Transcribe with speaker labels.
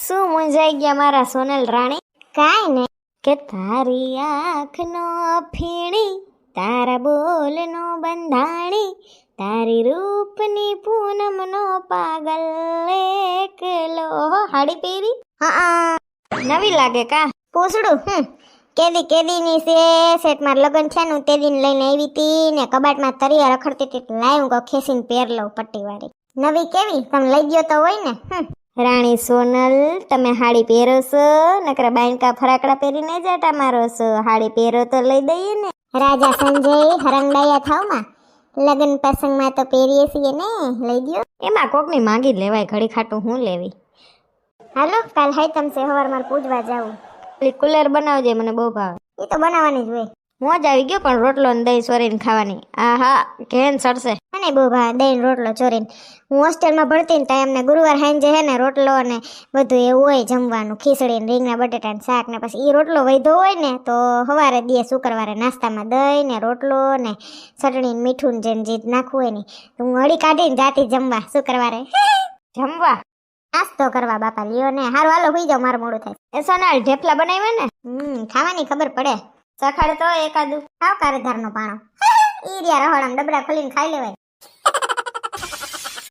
Speaker 1: શું મૂંઝાઈ ગયા મારા સોનલ રાણી? કાંઈ ને કે તારી આંખનો ફીણી, તારા બોલનો બંધાણી, તારી રૂપની પૂનમનો પાગલ એકલો. હાડી પહેરી? હા, નવી લાગે કા? પૂછડું કેદીની છે સેટ માર લગન છે ને તે દિન લઈને આવી હતી ને કબાટમાં તરિયા રખડતી હતી લાવ્યું કો ખેસીને પહેર લઉં પટ્ટીવાળી. નવી કેવી? તમે લઈ ગયો તો હોય ને. રાણી સોનલ, તમે હાડી પહેરો છો નકરા બાયણકા ફરાકડા પહેરીને જાટા મારો છો. હાડી પહેરો તો લઈ દઈએ ને. રાજા સંજય હરંગડાયા થાવમાં લગન પ્રસંગમાં તો પહેરીએ છીએ ને, લઈ ગયો. એમાં કોકની માંગી લેવાય, ઘડી ખાટું હું લેવી. હાલો કાલ હાઈ તમસે હવાર માર પૂજવા જાવું. કુલર બનાવજે, મને બહુ ભાવે. એ તો બનાવવાની જ હોય. મોજ આવી ગયો પણ રોટલો ને દહીં ચોરીને ખાવાની. આહા ઘેન સડશે. મને બહુ ભાવે દહીં રોટલો ચોરીને. હું હોસ્ટેલમાં ભણતી ને ત્યાં એમને ગુરુવાર સાંજે હે ને રોટલો ને બધું એવું હોય જમવાનું, ખીચડી ને રીંગણા બટેટા ને શાક ને પછી એ રોટલો વૈધો હોય ને તો સવારે દે શુક્રવારે નાસ્તામાં દહીં ને રોટલો ને ચટણી ને મીઠું ને જેને જે નાખવું હોય ને હું હળી કાઢીને જાતી જમવા શુક્રવારે. જમવા નાસ્તો કરવા બાપા લ્યો ને. હારું હાલો હોઈ જાવ, મારું મોડું થાય. એ સોનાલ ઢેફલા બનાવ્યા ને? ખાવાની ખબર પડે. સખાડ તો એકાદું ખાવ કારેધાર નો પાણો. ઈ રહ્યા રહોડામાં ડબરા ખોલીને ખાઈ લેવાય.